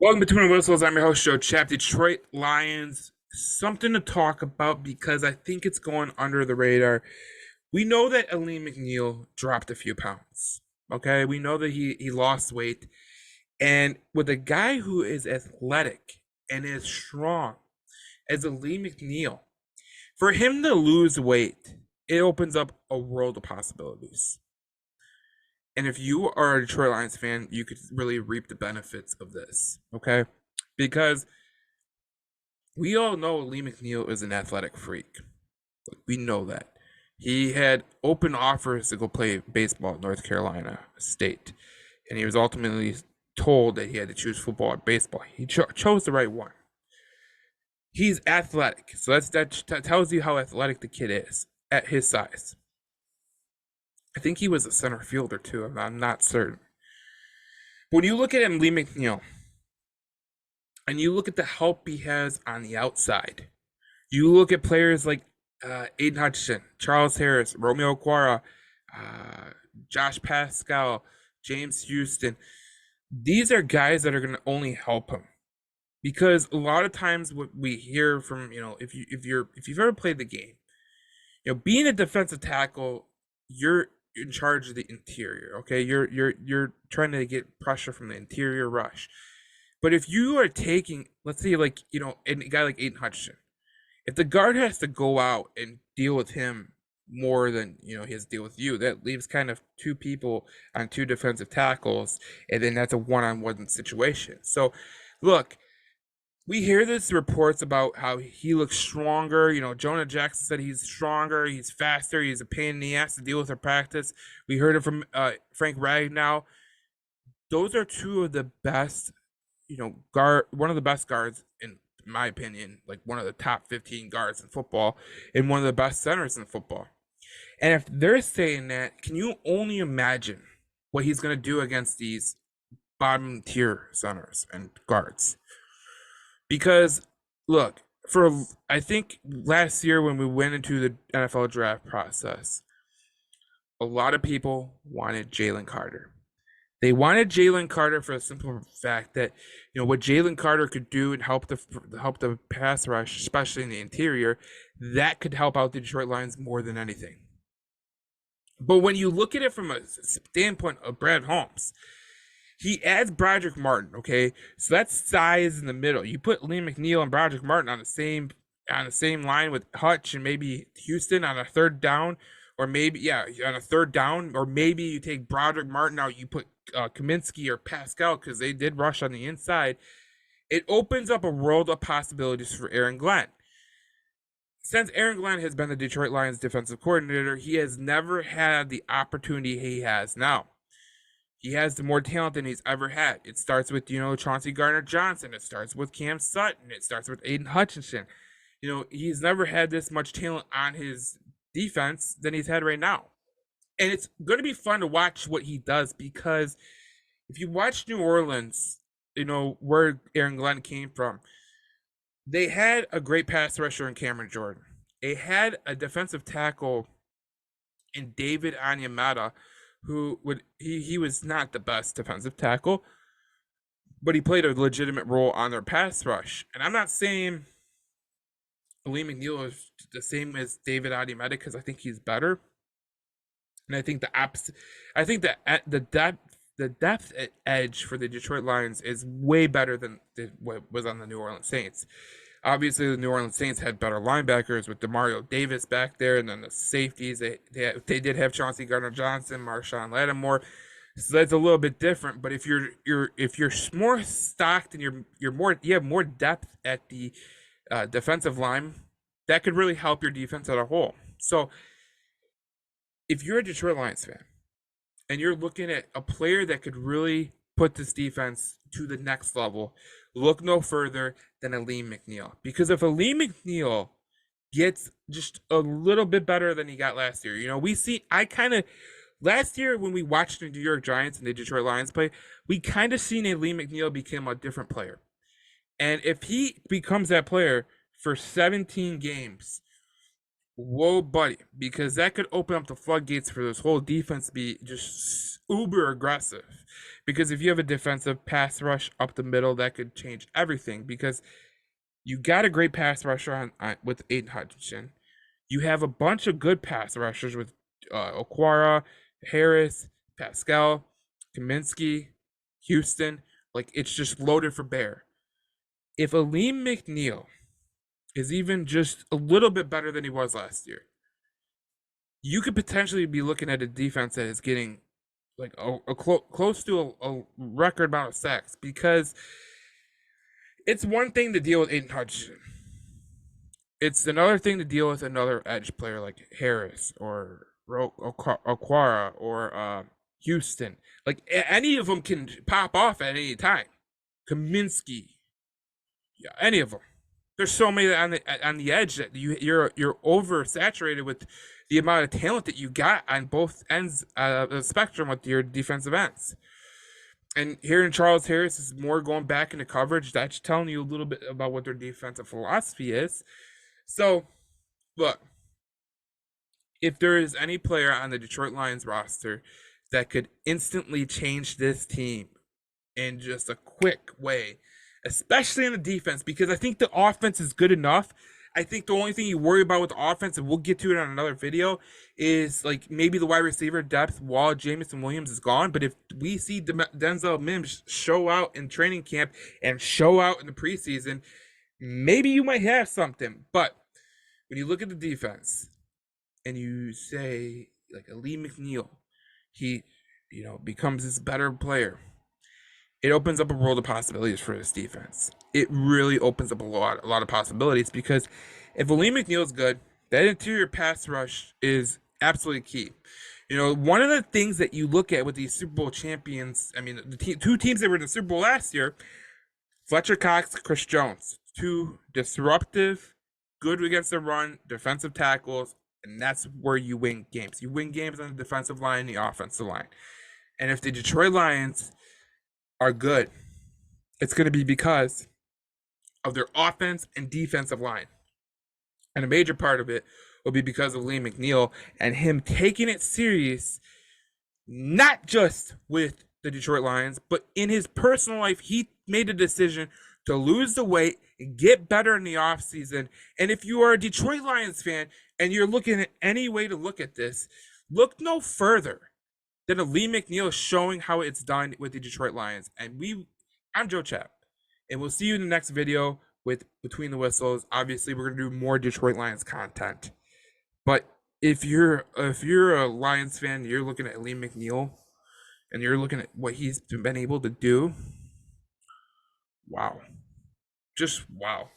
Welcome to Between Whistles. I'm your host, Joe Chap. Detroit Lions. Something to talk about because I think it's going under the radar. We know that Alim McNeil dropped a few pounds. Okay, we know that he lost weight, and with a guy who is athletic and is strong as Alim McNeil, for him to lose weight, it opens up a world of possibilities. And if you are a Detroit Lions fan, you could really reap the benefits of this. Okay, because we all know Lee McNeil is an athletic freak. We know that. He had open offers to go play baseball at North Carolina State, and he was ultimately told that he had to choose football or baseball. He chose the right one. He's athletic, so that tells you how athletic the kid is at his size. I think he was a center fielder too. I'm not certain. When you look at him, Lee McNeil, and you look at the help he has on the outside, you look at players like Aiden Hutchinson, Charles Harris, Romeo Quara, uh, Josh Pascal, James Houston. These are guys that are going to only help him because a lot of times what we hear from if you've ever played the game, being a defensive tackle, you're in charge of the interior. Okay, you're trying to get pressure from the interior rush. But if you are taking, let's say, like a guy like Aiden Hutchinson, if the guard has to go out and deal with him more than he has to deal with you, that leaves kind of two people on two defensive tackles, and then that's a one-on-one situation. So, look, we hear this reports about how he looks stronger. Jonah Jackson said he's stronger, he's faster, he's a pain in the ass to deal with at practice. We heard it from Frank Ragnow. Those are two of the best, one of the best guards in my opinion, like one of the top 15 guards in football and one of the best centers in football. And if they're saying that, can you only imagine what he's going to do against these bottom tier centers and guards? Because look, I think last year when we went into the NFL draft process, a lot of people wanted Jalen Carter. They wanted Jalen Carter for the simple fact that what Jalen Carter could do and help the pass rush, especially in the interior, that could help out the Detroit Lions more than anything. But when you look at it from a standpoint of Brad Holmes, he adds Broderick Martin. Okay, so that's size in the middle. You put Liam McNeil and Broderick Martin on the same line with Hutch and maybe Houston on a third down, or maybe on a third down, or maybe you take Broderick Martin out, you put Kaminsky or Pascal because they did rush on the inside. It opens up a world of possibilities for Aaron Glenn. Since Aaron Glenn has been the Detroit Lions defensive coordinator, he has never had the opportunity he has now. He has the more talent than he's ever had. It starts with, Chauncey Gardner-Johnson. It starts with Cam Sutton. It starts with Aiden Hutchinson. He's never had this much talent on his defense than he's had right now. And it's going to be fun to watch what he does because if you watch New Orleans, where Aaron Glenn came from, they had a great pass rusher in Cameron Jordan. They had a defensive tackle in David Onyemata, who he was not the best defensive tackle, but he played a legitimate role on their pass rush. And I'm not saying Lee McNeil is the same as David Onyemata because I think he's better. And I think I think that the depth edge for the Detroit Lions is way better than what was on the New Orleans Saints. Obviously, the New Orleans Saints had better linebackers with Demario Davis back there, and then the safeties they did have Chauncey Gardner-Johnson, Marshawn Lattimore, so that's a little bit different. But if you're more stocked and you have more depth at the defensive line, that could really help your defense as a whole. So if you're a Detroit Lions fan and you're looking at a player that could really put this defense to the next level, look no further than Alim McNeil. Because if Alim McNeil gets just a little bit better than he got last year, last year when we watched the New York Giants and the Detroit Lions play, we kind of seen Alim McNeil become a different player. And if he becomes that player for 17 games, whoa, buddy, because that could open up the floodgates for this whole defense to be just uber aggressive. Because if you have a defensive pass rush up the middle, that could change everything. Because you got a great pass rusher with Aiden Hutchinson. You have a bunch of good pass rushers with Okwara, Harris, Pascal, Kaminsky, Houston. Like, it's just loaded for bear. If Alim McNeil is even just a little bit better than he was last year, you could potentially be looking at a defense that is getting like close to a record amount of sacks, because it's one thing to deal with Aiden Hutchinson. It's another thing to deal with another edge player like Harris or Okwara or Houston. Like, any of them can pop off at any time. Kaminsky, yeah, any of them. There's so many on the edge that you're oversaturated with the amount of talent that you got on both ends of the spectrum with your defensive ends. And here in Charles Harris is more going back into coverage. That's telling you a little bit about what their defensive philosophy is. So, look, if there is any player on the Detroit Lions roster that could instantly change this team in just a quick way, especially in the defense, because I think the offense is good enough. I think the only thing you worry about with the offense, and we'll get to it on another video, is like maybe the wide receiver depth while Jameson Williams is gone. But if we see Denzel Mims show out in training camp and show out in the preseason, maybe you might have something. But when you look at the defense and you say, like, Alim McNeil, he, becomes this better player, it opens up a world of possibilities for this defense. It really opens up a lot of possibilities, because if Alim McNeil is good, that interior pass rush is absolutely key. One of the things that you look at with these Super Bowl champions, I mean, the two teams that were in the Super Bowl last year, Fletcher Cox, Chris Jones, two disruptive, good against the run, defensive tackles, and that's where you win games. You win games on the defensive line, the offensive line. And if the Detroit Lions are good, it's going to be because of their offense and defensive line. And a major part of it will be because of Alim McNeil and him taking it serious, not just with the Detroit Lions, but in his personal life. He made a decision to lose the weight and get better in the offseason. And if you are a Detroit Lions fan and you're looking at any way to look at this, look no further than Alim McNeil showing how it's done with the Detroit Lions. And I'm Joe Chap, and we'll see you in the next video with Between the Whistles. Obviously, we're gonna do more Detroit Lions content. But if you're a Lions fan, you're looking at Alim McNeil, and you're looking at what he's been able to do. Wow, just wow.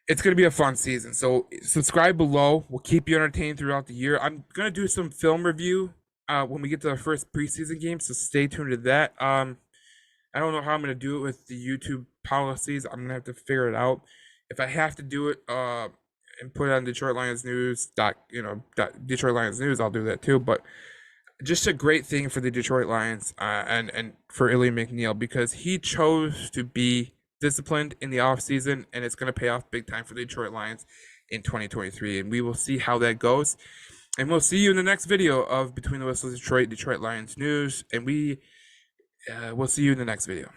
It's going to be a fun season. So subscribe below. We'll keep you entertained throughout the year. I'm going to do some film review when we get to the first preseason game, so stay tuned to that. I don't know how I'm going to do it with the YouTube policies. I'm going to have to figure it out. If I have to do it and put it on Detroit Lions News, Detroit Lions News, I'll do that too. But just a great thing for the Detroit Lions and for Alim McNeil, because he chose to be disciplined in the offseason, and it's going to pay off big time for the Detroit Lions in 2023. And we will see how that goes. And we'll see you in the next video of Between the Whistles Detroit Lions News. And we'll see you in the next video.